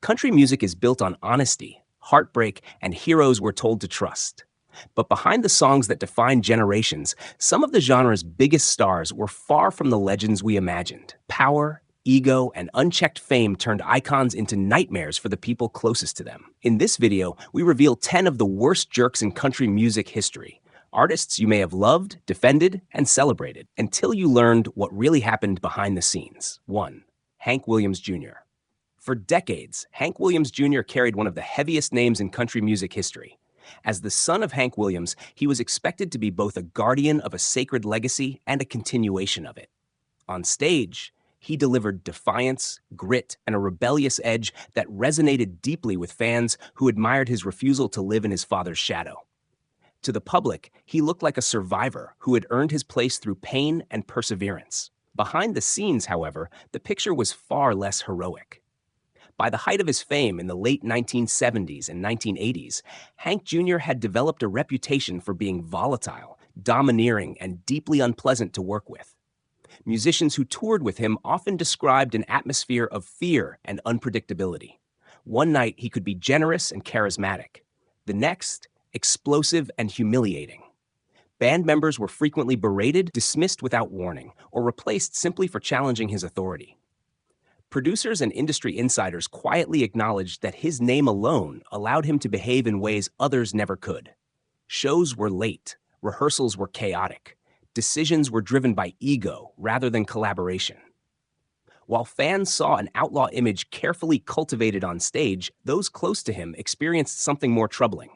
Country music is built on honesty, heartbreak, and heroes we're told to trust. But behind the songs that define generations, some of the genre's biggest stars were far from the legends we imagined. Power, ego, and unchecked fame turned icons into nightmares for the people closest to them. In this video, we reveal 10 of the worst jerks in country music history. Artists you may have loved, defended, and celebrated, until you learned what really happened behind the scenes. 1. Hank Williams Jr. For decades, Hank Williams Jr. carried one of the heaviest names in country music history. As the son of Hank Williams, he was expected to be both a guardian of a sacred legacy and a continuation of it. On stage, he delivered defiance, grit, and a rebellious edge that resonated deeply with fans who admired his refusal to live in his father's shadow. To the public, he looked like a survivor who had earned his place through pain and perseverance. Behind the scenes, however, the picture was far less heroic. By the height of his fame in the late 1970s and 1980s, Hank Jr. had developed a reputation for being volatile, domineering, and deeply unpleasant to work with. Musicians who toured with him often described an atmosphere of fear and unpredictability. One night, he could be generous and charismatic. The next, explosive and humiliating. Band members were frequently berated, dismissed without warning, or replaced simply for challenging his authority. Producers and industry insiders quietly acknowledged that his name alone allowed him to behave in ways others never could. Shows were late, rehearsals were chaotic, decisions were driven by ego rather than collaboration. While fans saw an outlaw image carefully cultivated on stage, those close to him experienced something more troubling.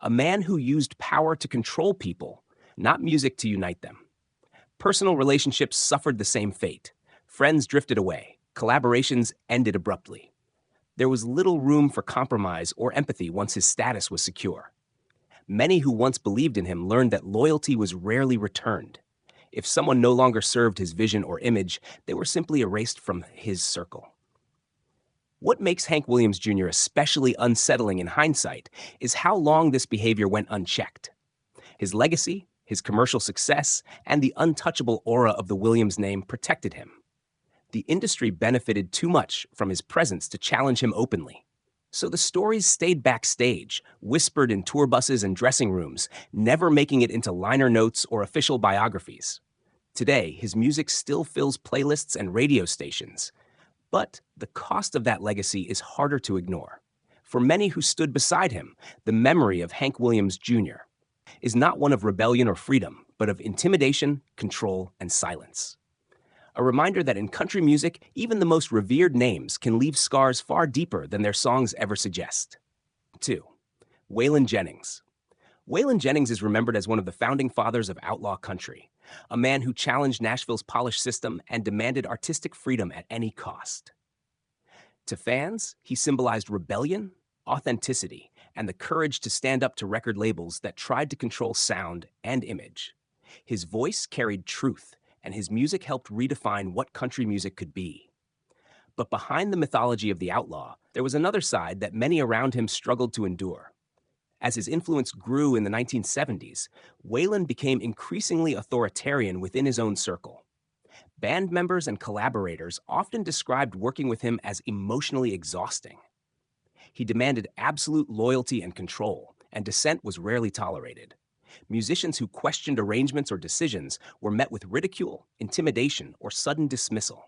A man who used power to control people, not music to unite them. Personal relationships suffered the same fate. Friends drifted away. Collaborations ended abruptly. There was little room for compromise or empathy once his status was secure. Many who once believed in him learned that loyalty was rarely returned. If someone no longer served his vision or image, they were simply erased from his circle. What makes Hank Williams Jr. especially unsettling in hindsight is how long this behavior went unchecked. His legacy, his commercial success, and the untouchable aura of the Williams name protected him. The industry benefited too much from his presence to challenge him openly. So the stories stayed backstage, whispered in tour buses and dressing rooms, never making it into liner notes or official biographies. Today, his music still fills playlists and radio stations. But the cost of that legacy is harder to ignore. For many who stood beside him, the memory of Hank Williams Jr. is not one of rebellion or freedom, but of intimidation, control, and silence. A reminder that in country music, even the most revered names can leave scars far deeper than their songs ever suggest. 2. Waylon Jennings. Waylon Jennings is remembered as one of the founding fathers of outlaw country, a man who challenged Nashville's polished system and demanded artistic freedom at any cost. To fans, he symbolized rebellion, authenticity, and the courage to stand up to record labels that tried to control sound and image. His voice carried truth, and his music helped redefine what country music could be. But behind the mythology of the outlaw, there was another side that many around him struggled to endure. As his influence grew in the 1970s, Waylon became increasingly authoritarian within his own circle. Band members and collaborators often described working with him as emotionally exhausting. He demanded absolute loyalty and control, and dissent was rarely tolerated. Musicians who questioned arrangements or decisions were met with ridicule, intimidation, or sudden dismissal.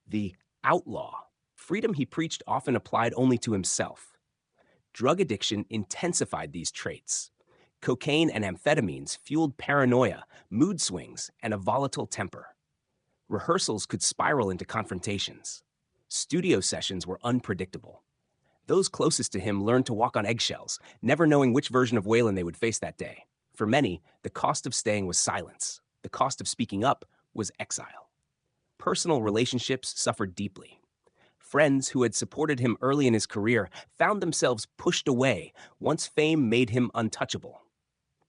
The outlaw, freedom he preached often applied only to himself. Drug addiction intensified these traits. Cocaine and amphetamines fueled paranoia, mood swings, and a volatile temper. Rehearsals could spiral into confrontations. Studio sessions were unpredictable. Those closest to him learned to walk on eggshells, never knowing which version of Waylon they would face that day. For many, the cost of staying was silence. The cost of speaking up was exile. Personal relationships suffered deeply. Friends who had supported him early in his career found themselves pushed away once fame made him untouchable.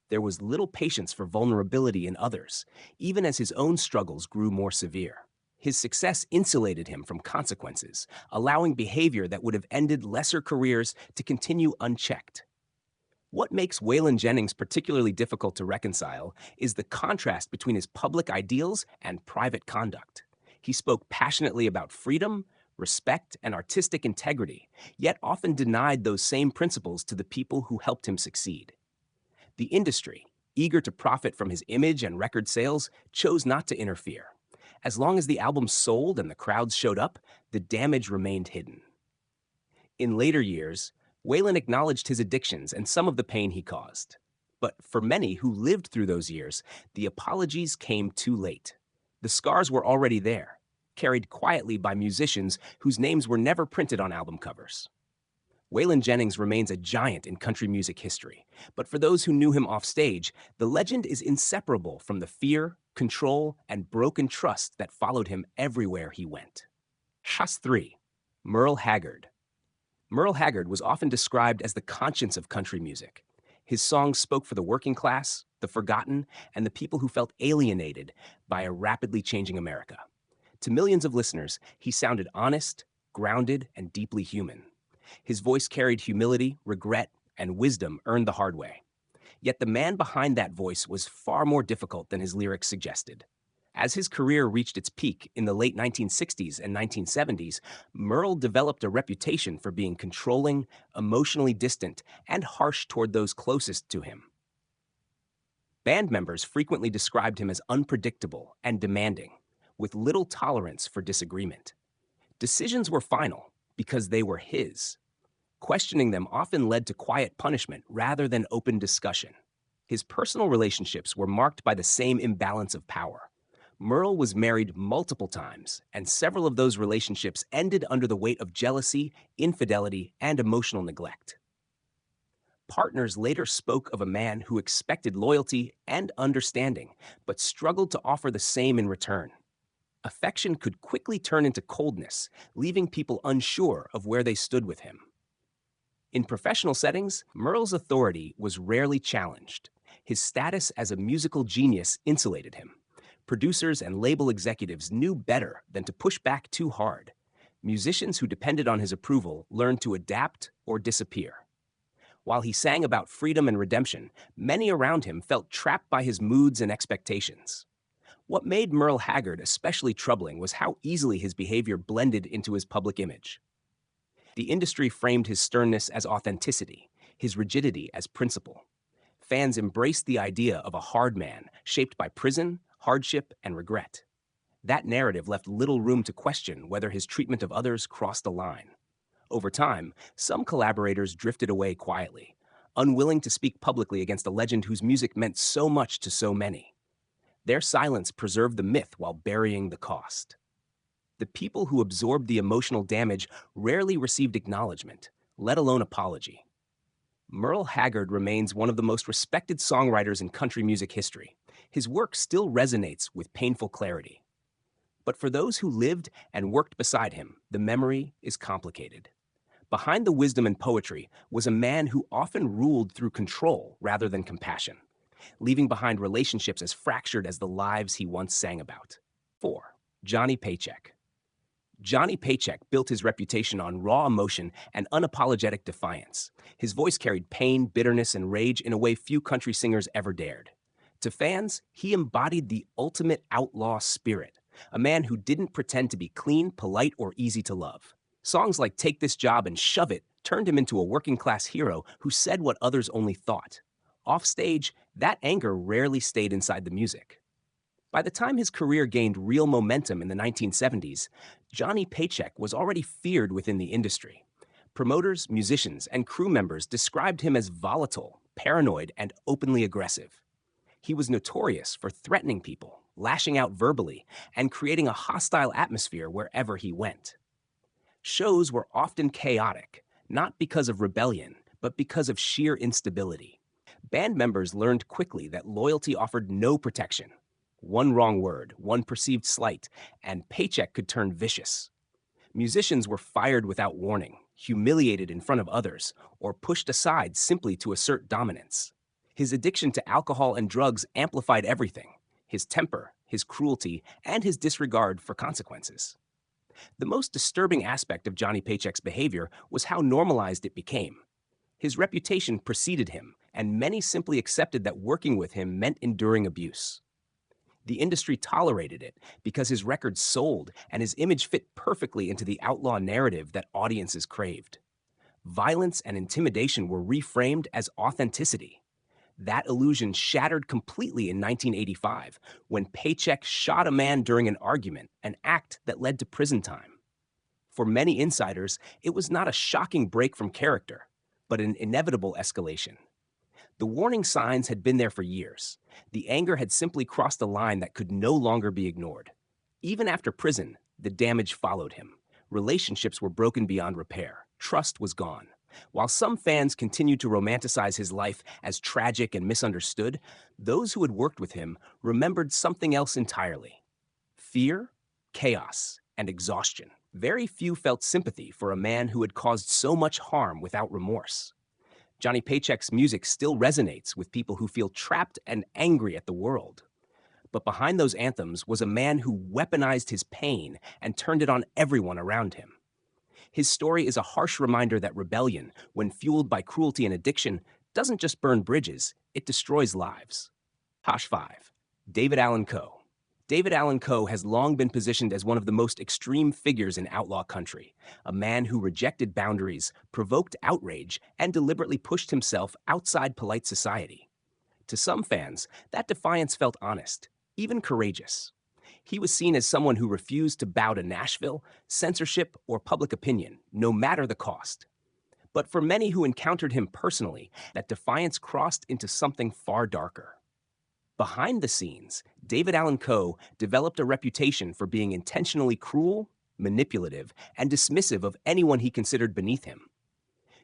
There was little patience for vulnerability in others, even as his own struggles grew more severe. His success insulated him from consequences, allowing behavior that would have ended lesser careers to continue unchecked. What makes Waylon Jennings particularly difficult to reconcile is the contrast between his public ideals and private conduct. He spoke passionately about freedom, respect, and artistic integrity, yet often denied those same principles to the people who helped him succeed. The industry, eager to profit from his image and record sales, chose not to interfere. As long as the album sold and the crowds showed up, the damage remained hidden. In later years, Waylon acknowledged his addictions and some of the pain he caused. But for many who lived through those years, the apologies came too late. The scars were already there, carried quietly by musicians whose names were never printed on album covers. Waylon Jennings remains a giant in country music history, but for those who knew him off stage, the legend is inseparable from the fear, control, and broken trust that followed him everywhere he went. Haas 3. Merle Haggard. Merle Haggard was often described as the conscience of country music. His songs spoke for the working class, the forgotten, and the people who felt alienated by a rapidly changing America. To millions of listeners, he sounded honest, grounded, and deeply human. His voice carried humility, regret, and wisdom earned the hard way. Yet the man behind that voice was far more difficult than his lyrics suggested. As his career reached its peak in the late 1960s and 1970s, Merle developed a reputation for being controlling, emotionally distant, and harsh toward those closest to him. Band members frequently described him as unpredictable and demanding, with little tolerance for disagreement. Decisions were final because they were his. Questioning them often led to quiet punishment rather than open discussion. His personal relationships were marked by the same imbalance of power. Merle was married multiple times, and several of those relationships ended under the weight of jealousy, infidelity, and emotional neglect. Partners later spoke of a man who expected loyalty and understanding, but struggled to offer the same in return. Affection could quickly turn into coldness, leaving people unsure of where they stood with him. In professional settings, Merle's authority was rarely challenged. His status as a musical genius insulated him. Producers and label executives knew better than to push back too hard. Musicians who depended on his approval learned to adapt or disappear. While he sang about freedom and redemption, many around him felt trapped by his moods and expectations. What made Merle Haggard especially troubling was how easily his behavior blended into his public image. The industry framed his sternness as authenticity, his rigidity as principle. Fans embraced the idea of a hard man shaped by prison, hardship, and regret. That narrative left little room to question whether his treatment of others crossed a line. Over time, some collaborators drifted away quietly, unwilling to speak publicly against a legend whose music meant so much to so many. Their silence preserved the myth while burying the cost. The people who absorbed the emotional damage rarely received acknowledgement, let alone apology. Merle Haggard remains one of the most respected songwriters in country music history. His work still resonates with painful clarity. But for those who lived and worked beside him, the memory is complicated. Behind the wisdom and poetry was a man who often ruled through control rather than compassion, leaving behind relationships as fractured as the lives he once sang about. 4. Johnny Paycheck. Johnny Paycheck built his reputation on raw emotion and unapologetic defiance. His voice carried pain, bitterness, and rage in a way few country singers ever dared. To fans, he embodied the ultimate outlaw spirit, a man who didn't pretend to be clean, polite, or easy to love. Songs like Take This Job and Shove It turned him into a working-class hero who said what others only thought. Offstage, that anger rarely stayed inside the music. By the time his career gained real momentum in the 1970s, Johnny Paycheck was already feared within the industry. Promoters, musicians, and crew members described him as volatile, paranoid, and openly aggressive. He was notorious for threatening people, lashing out verbally, and creating a hostile atmosphere wherever he went. Shows were often chaotic, not because of rebellion, but because of sheer instability. Band members learned quickly that loyalty offered no protection. One wrong word, one perceived slight, and Paycheck could turn vicious. Musicians were fired without warning, humiliated in front of others, or pushed aside simply to assert dominance. His addiction to alcohol and drugs amplified everything: his temper, his cruelty, and his disregard for consequences. The most disturbing aspect of Johnny Paycheck's behavior was how normalized it became. His reputation preceded him, and many simply accepted that working with him meant enduring abuse. The industry tolerated it because his records sold and his image fit perfectly into the outlaw narrative that audiences craved. Violence and intimidation were reframed as authenticity. That illusion shattered completely in 1985 when Paycheck shot a man during an argument, an act that led to prison time. For many insiders, it was not a shocking break from character, but an inevitable escalation. The warning signs had been there for years. The anger had simply crossed a line that could no longer be ignored. Even after prison, the damage followed him. Relationships were broken beyond repair. Trust was gone. While some fans continued to romanticize his life as tragic and misunderstood, those who had worked with him remembered something else entirely: fear, chaos, and exhaustion. Very few felt sympathy for a man who had caused so much harm without remorse. Johnny Paycheck's music still resonates with people who feel trapped and angry at the world. But behind those anthems was a man who weaponized his pain and turned it on everyone around him. His story is a harsh reminder that rebellion, when fueled by cruelty and addiction, doesn't just burn bridges, it destroys lives. Hash 5. David Allan Coe. David Allan Coe has long been positioned as one of the most extreme figures in outlaw country, a man who rejected boundaries, provoked outrage, and deliberately pushed himself outside polite society. To some fans, that defiance felt honest, even courageous. He was seen as someone who refused to bow to Nashville, censorship, or public opinion, no matter the cost. But for many who encountered him personally, that defiance crossed into something far darker. Behind the scenes, David Allan Coe developed a reputation for being intentionally cruel, manipulative, and dismissive of anyone he considered beneath him.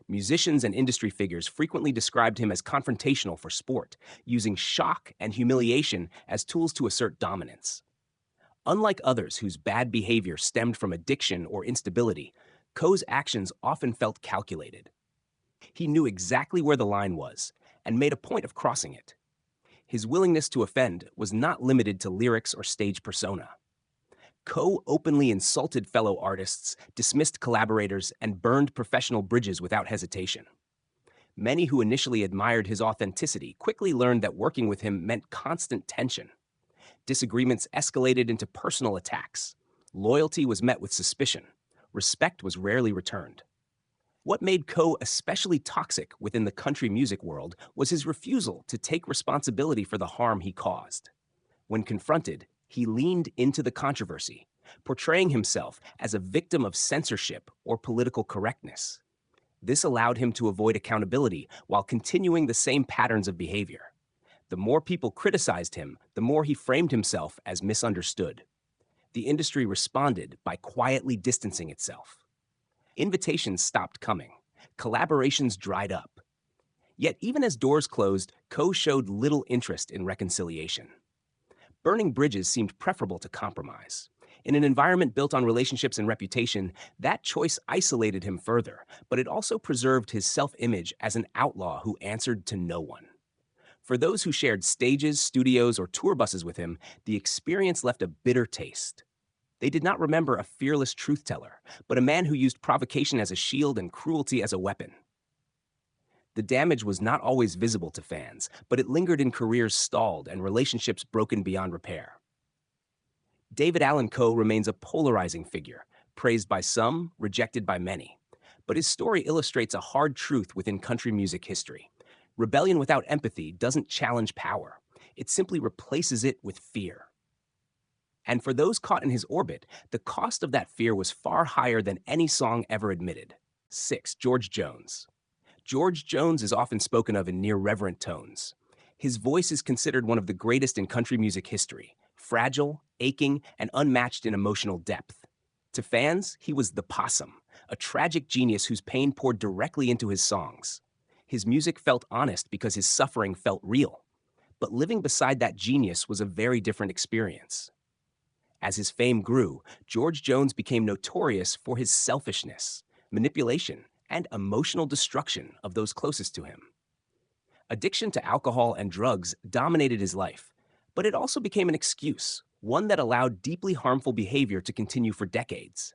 Musicians and industry figures frequently described him as confrontational for sport, using shock and humiliation as tools to assert dominance. Unlike others whose bad behavior stemmed from addiction or instability, Coe's actions often felt calculated. He knew exactly where the line was and made a point of crossing it. His willingness to offend was not limited to lyrics or stage persona. Coe openly insulted fellow artists, dismissed collaborators, and burned professional bridges without hesitation. Many who initially admired his authenticity quickly learned that working with him meant constant tension. Disagreements escalated into personal attacks. Loyalty was met with suspicion. Respect was rarely returned. What made Coe especially toxic within the country music world was his refusal to take responsibility for the harm he caused. When confronted, he leaned into the controversy, portraying himself as a victim of censorship or political correctness. This allowed him to avoid accountability while continuing the same patterns of behavior. The more people criticized him, the more he framed himself as misunderstood. The industry responded by quietly distancing itself. Invitations stopped coming. Collaborations dried up. Yet even as doors closed, Coe showed little interest in reconciliation. Burning bridges seemed preferable to compromise. In an environment built on relationships and reputation, that choice isolated him further, but it also preserved his self-image as an outlaw who answered to no one. For those who shared stages, studios, or tour buses with him, the experience left a bitter taste. They did not remember a fearless truth-teller, but a man who used provocation as a shield and cruelty as a weapon. The damage was not always visible to fans, but it lingered in careers stalled and relationships broken beyond repair. David Allan Coe remains a polarizing figure, praised by some, rejected by many. But his story illustrates a hard truth within country music history. Rebellion without empathy doesn't challenge power. It simply replaces it with fear. And for those caught in his orbit, the cost of that fear was far higher than any song ever admitted. 6. George Jones. George Jones is often spoken of in near-reverent tones. His voice is considered one of the greatest in country music history, fragile, aching, and unmatched in emotional depth. To fans, he was the possum, a tragic genius whose pain poured directly into his songs. His music felt honest because his suffering felt real. But living beside that genius was a very different experience. As his fame grew, George Jones became notorious for his selfishness, manipulation, and emotional destruction of those closest to him. Addiction to alcohol and drugs dominated his life, but it also became an excuse, one that allowed deeply harmful behavior to continue for decades.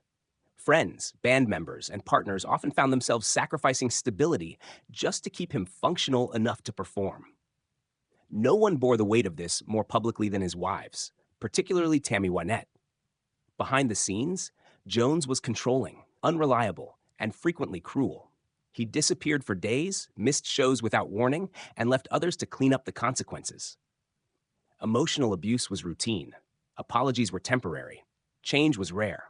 Friends, band members, and partners often found themselves sacrificing stability just to keep him functional enough to perform. No one bore the weight of this more publicly than his wives, particularly Tammy Wynette. Behind the scenes, Jones was controlling, unreliable, and frequently cruel. He disappeared for days, missed shows without warning, and left others to clean up the consequences. Emotional abuse was routine. Apologies were temporary. Change was rare.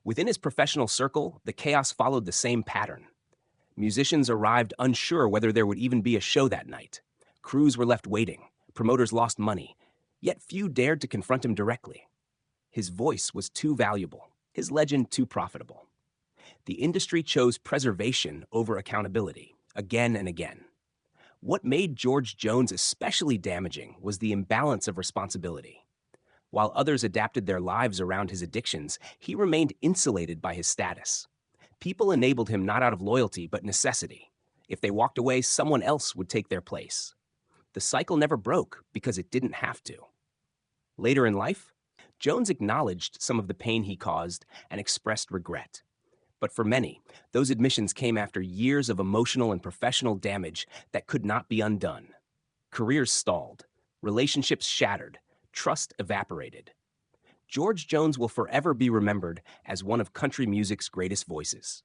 Within his professional circle, the chaos followed the same pattern. Musicians arrived unsure whether there would even be a show that night. Crews were left waiting. Promoters lost money. Yet few dared to confront him directly. His voice was too valuable, his legend too profitable. The industry chose preservation over accountability, again and again. What made George Jones especially damaging was the imbalance of responsibility. While others adapted their lives around his addictions, he remained insulated by his status. People enabled him not out of loyalty, but necessity. If they walked away, someone else would take their place. The cycle never broke because it didn't have to. Later in life, Jones acknowledged some of the pain he caused and expressed regret. But for many, those admissions came after years of emotional and professional damage that could not be undone. Careers stalled, relationships shattered, trust evaporated. George Jones will forever be remembered as one of country music's greatest voices.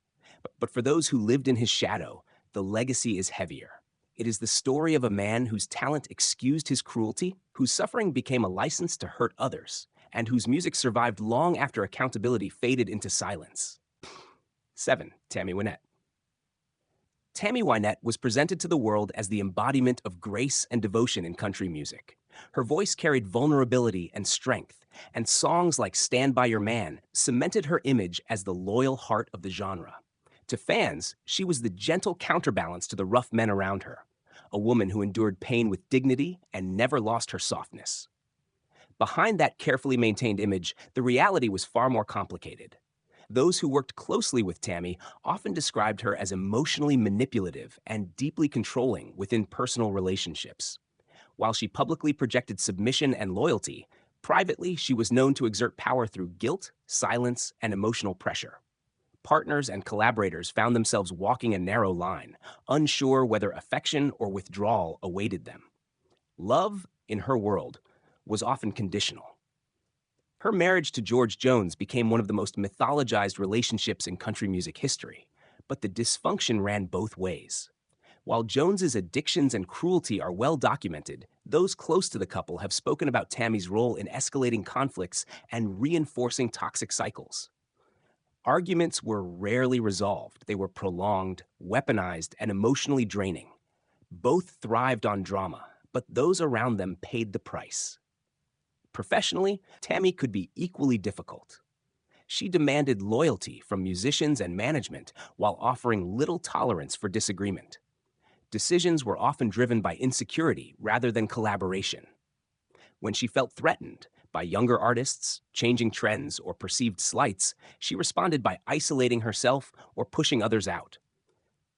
But for those who lived in his shadow, the legacy is heavier. It is the story of a man whose talent excused his cruelty, whose suffering became a license to hurt others, and whose music survived long after accountability faded into silence. 7. Tammy Wynette. Tammy Wynette was presented to the world as the embodiment of grace and devotion in country music. Her voice carried vulnerability and strength, and songs like Stand By Your Man cemented her image as the loyal heart of the genre. To fans, she was the gentle counterbalance to the rough men around her, a woman who endured pain with dignity and never lost her softness. Behind that carefully maintained image, the reality was far more complicated. Those who worked closely with Tammy often described her as emotionally manipulative and deeply controlling within personal relationships. While she publicly projected submission and loyalty, privately she was known to exert power through guilt, silence, and emotional pressure. Partners and collaborators found themselves walking a narrow line, unsure whether affection or withdrawal awaited them. Love, in her world, was often conditional. Her marriage to George Jones became one of the most mythologized relationships in country music history, but the dysfunction ran both ways. While Jones's addictions and cruelty are well documented, those close to the couple have spoken about Tammy's role in escalating conflicts and reinforcing toxic cycles. Arguments were rarely resolved. They were prolonged, weaponized, and emotionally draining. Both thrived on drama, but those around them paid the price. Professionally, Tammy could be equally difficult. She demanded loyalty from musicians and management while offering little tolerance for disagreement. Decisions were often driven by insecurity rather than collaboration. When she felt threatened by younger artists, changing trends, or perceived slights, she responded by isolating herself or pushing others out.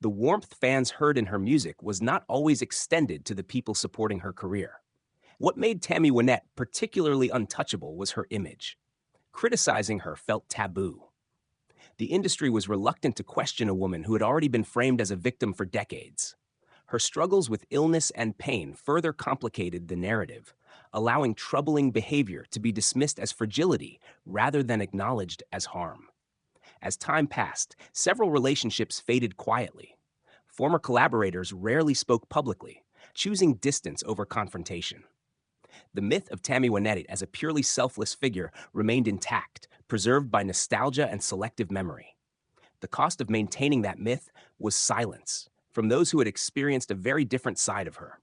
The warmth fans heard in her music was not always extended to the people supporting her career. What made Tammy Wynette particularly untouchable was her image. Criticizing her felt taboo. The industry was reluctant to question a woman who had already been framed as a victim for decades. Her struggles with illness and pain further complicated the narrative, allowing troubling behavior to be dismissed as fragility rather than acknowledged as harm. As time passed, several relationships faded quietly. Former collaborators rarely spoke publicly, choosing distance over confrontation. The myth of Tammy Wynette as a purely selfless figure remained intact, preserved by nostalgia and selective memory. The cost of maintaining that myth was silence from those who had experienced a very different side of her.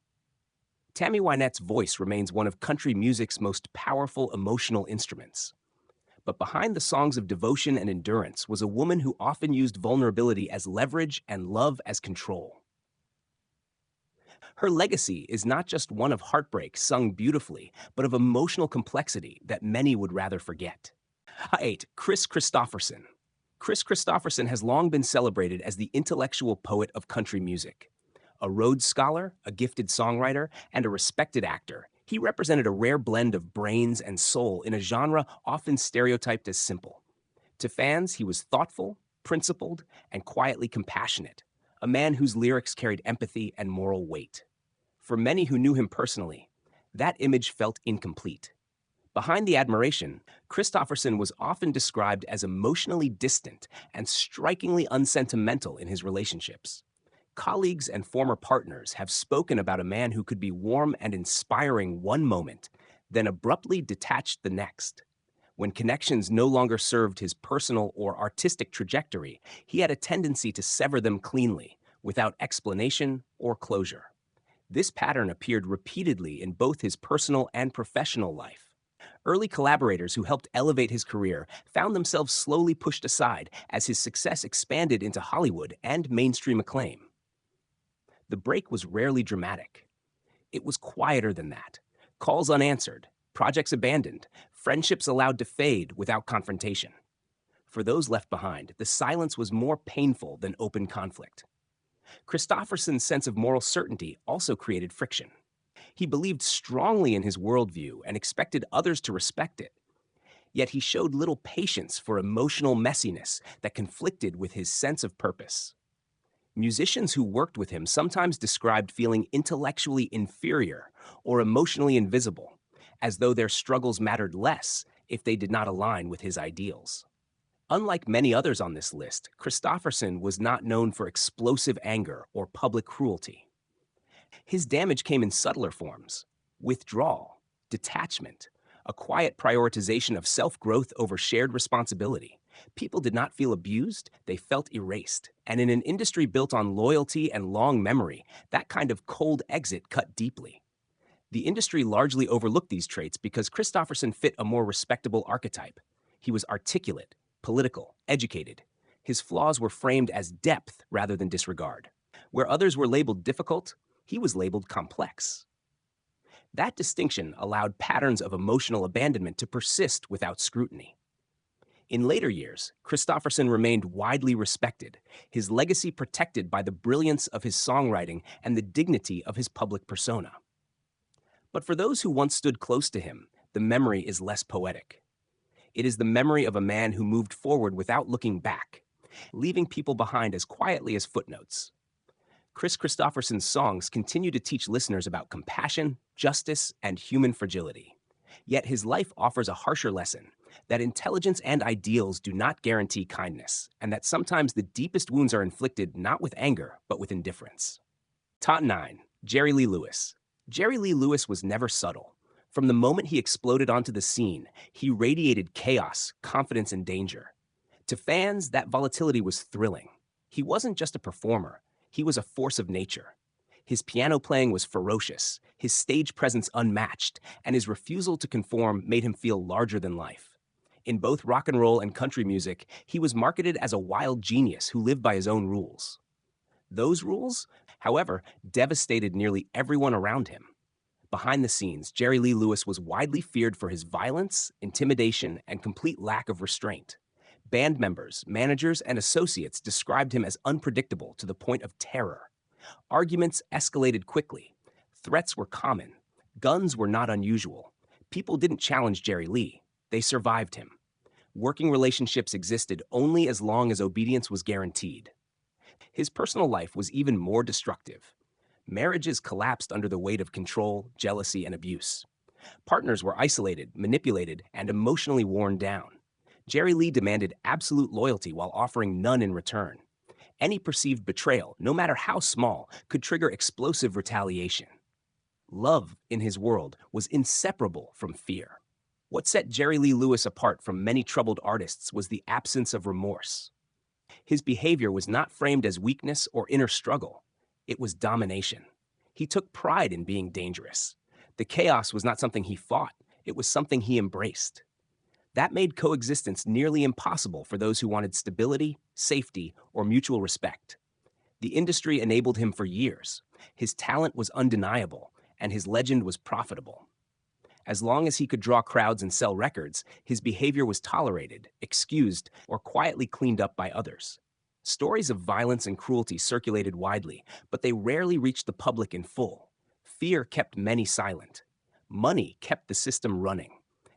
Tammy Wynette's voice remains one of country music's most powerful emotional instruments. But behind the songs of devotion and endurance was a woman who often used vulnerability as leverage and love as control. Her legacy is not just one of heartbreak sung beautifully, but of emotional complexity that many would rather forget. 8. Kris Kristofferson. Kris Kristofferson has long been celebrated as the intellectual poet of country music. A Rhodes Scholar, a gifted songwriter, and a respected actor, he represented a rare blend of brains and soul in a genre often stereotyped as simple. To fans, he was thoughtful, principled, and quietly compassionate, a man whose lyrics carried empathy and moral weight. For many who knew him personally, that image felt incomplete. Behind the admiration, Christofferson was often described as emotionally distant and strikingly unsentimental in his relationships. Colleagues and former partners have spoken about a man who could be warm and inspiring one moment, then abruptly detached the next. When connections no longer served his personal or artistic trajectory, he had a tendency to sever them cleanly, without explanation or closure. This pattern appeared repeatedly in both his personal and professional life. Early collaborators who helped elevate his career found themselves slowly pushed aside as his success expanded into Hollywood and mainstream acclaim. The break was rarely dramatic. It was quieter than that. Calls unanswered, projects abandoned, friendships allowed to fade without confrontation. For those left behind, the silence was more painful than open conflict. Christofferson's sense of moral certainty also created friction. He believed strongly in his worldview and expected others to respect it. Yet he showed little patience for emotional messiness that conflicted with his sense of purpose. Musicians who worked with him sometimes described feeling intellectually inferior or emotionally invisible, as though their struggles mattered less if they did not align with his ideals. Unlike many others on this list, Christofferson was not known for explosive anger or public cruelty. His damage came in subtler forms: withdrawal, detachment, a quiet prioritization of self-growth over shared responsibility. People did not feel abused, they felt erased. And in an industry built on loyalty and long memory, that kind of cold exit cut deeply. The industry largely overlooked these traits because Christofferson fit a more respectable archetype. He was articulate, political, educated. His flaws were framed as depth rather than disregard. Where others were labeled difficult, he was labeled complex. That distinction allowed patterns of emotional abandonment to persist without scrutiny. In later years, Christofferson remained widely respected, his legacy protected by the brilliance of his songwriting and the dignity of his public persona. But for those who once stood close to him, the memory is less poetic. It is the memory of a man who moved forward without looking back, leaving people behind as quietly as footnotes. Chris Christofferson's songs continue to teach listeners about compassion, justice, and human fragility. Yet his life offers a harsher lesson: that intelligence and ideals do not guarantee kindness, and that sometimes the deepest wounds are inflicted not with anger, but with indifference. Top 9. Jerry Lee Lewis. Jerry Lee Lewis was never subtle. From the moment he exploded onto the scene, he radiated chaos, confidence, and danger. To fans, that volatility was thrilling. He wasn't just a performer, he was a force of nature. His piano playing was ferocious, his stage presence unmatched, and his refusal to conform made him feel larger than life. In both rock and roll and country music, he was marketed as a wild genius who lived by his own rules. Those rules, however, devastated nearly everyone around him. Behind the scenes, Jerry Lee Lewis was widely feared for his violence, intimidation, and complete lack of restraint. Band members, managers, and associates described him as unpredictable to the point of terror. Arguments escalated quickly. Threats were common. Guns were not unusual. People didn't challenge Jerry Lee. They survived him. Working relationships existed only as long as obedience was guaranteed. His personal life was even more destructive. Marriages collapsed under the weight of control, jealousy, and abuse. Partners were isolated, manipulated, and emotionally worn down. Jerry Lee demanded absolute loyalty while offering none in return. Any perceived betrayal, no matter how small, could trigger explosive retaliation. Love, in his world, was inseparable from fear. What set Jerry Lee Lewis apart from many troubled artists was the absence of remorse. His behavior was not framed as weakness or inner struggle. It was domination. He took pride in being dangerous. The chaos was not something he fought. It was something he embraced. That made coexistence nearly impossible for those who wanted stability, safety, or mutual respect. The industry enabled him for years. His talent was undeniable, and his legend was profitable. As long as he could draw crowds and sell records, his behavior was tolerated, excused, or quietly cleaned up by others. Stories of violence and cruelty circulated widely, but they rarely reached the public in full. Fear kept many silent. Money kept the system running.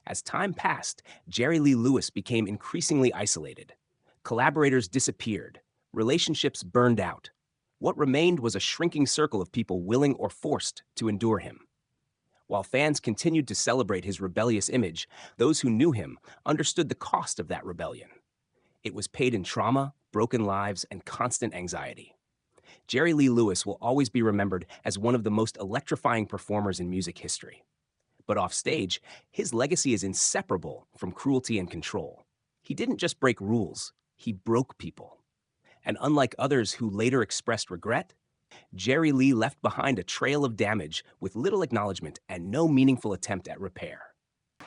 As time passed, Jerry Lee Lewis became increasingly isolated. Collaborators disappeared. Relationships burned out. What remained was a shrinking circle of people willing or forced to endure him. While fans continued to celebrate his rebellious image, those who knew him understood the cost of that rebellion. It was paid in trauma, broken lives, and constant anxiety. Jerry Lee Lewis will always be remembered as one of the most electrifying performers in music history. But offstage, his legacy is inseparable from cruelty and control. He didn't just break rules, he broke people. And unlike others who later expressed regret, Jerry Lee left behind a trail of damage with little acknowledgement and no meaningful attempt at repair.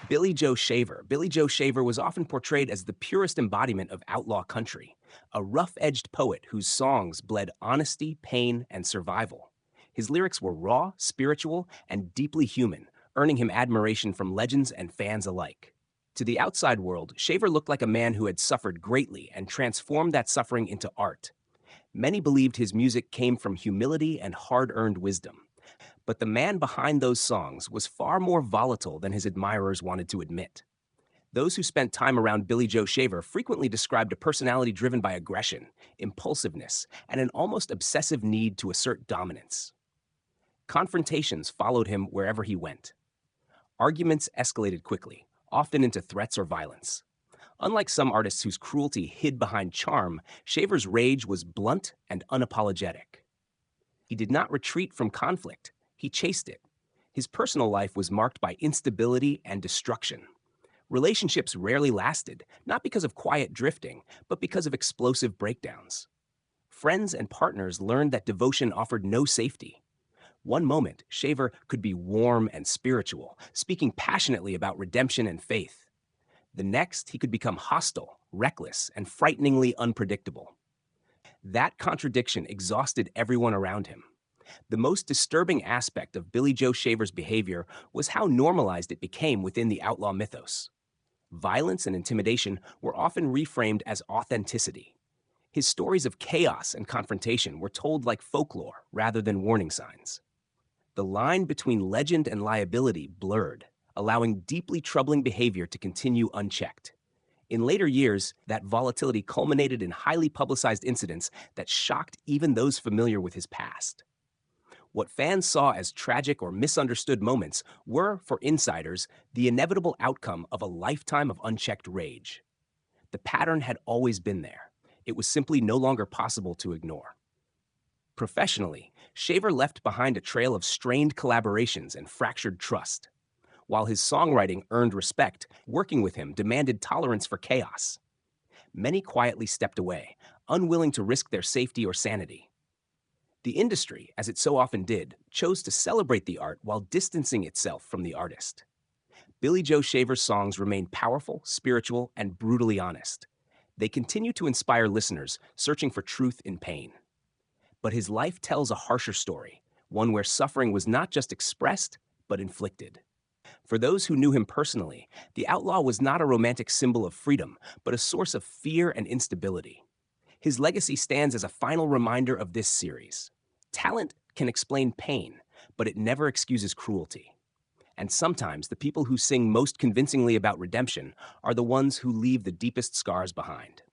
Billy Joe Shaver. Billy Joe Shaver was often portrayed as the purest embodiment of outlaw country, a rough-edged poet whose songs bled honesty, pain, and survival. His lyrics were raw, spiritual, and deeply human, earning him admiration from legends and fans alike. To the outside world, Shaver looked like a man who had suffered greatly and transformed that suffering into art. Many believed his music came from humility and hard-earned wisdom. But the man behind those songs was far more volatile than his admirers wanted to admit. Those who spent time around Billy Joe Shaver frequently described a personality driven by aggression, impulsiveness, and an almost obsessive need to assert dominance. Confrontations followed him wherever he went. Arguments escalated quickly, often into threats or violence. Unlike some artists whose cruelty hid behind charm, Shaver's rage was blunt and unapologetic. He did not retreat from conflict, he chased it. His personal life was marked by instability and destruction. Relationships rarely lasted, not because of quiet drifting, but because of explosive breakdowns. Friends and partners learned that devotion offered no safety. One moment, Shaver could be warm and spiritual, speaking passionately about redemption and faith. The next, he could become hostile, reckless, and frighteningly unpredictable. That contradiction exhausted everyone around him. The most disturbing aspect of Billy Joe Shaver's behavior was how normalized it became within the outlaw mythos. Violence and intimidation were often reframed as authenticity. His stories of chaos and confrontation were told like folklore rather than warning signs. The line between legend and liability blurred, allowing deeply troubling behavior to continue unchecked. In later years, that volatility culminated in highly publicized incidents that shocked even those familiar with his past. What fans saw as tragic or misunderstood moments were, for insiders, the inevitable outcome of a lifetime of unchecked rage. The pattern had always been there. It was simply no longer possible to ignore. Professionally, Shaver left behind a trail of strained collaborations and fractured trust. While his songwriting earned respect, working with him demanded tolerance for chaos. Many quietly stepped away, unwilling to risk their safety or sanity. The industry, as it so often did, chose to celebrate the art while distancing itself from the artist. Billy Joe Shaver's songs remain powerful, spiritual, and brutally honest. They continue to inspire listeners searching for truth in pain. But his life tells a harsher story, one where suffering was not just expressed, but inflicted. For those who knew him personally, the outlaw was not a romantic symbol of freedom, but a source of fear and instability. His legacy stands as a final reminder of this series. Talent can explain pain, but it never excuses cruelty. And sometimes the people who sing most convincingly about redemption are the ones who leave the deepest scars behind.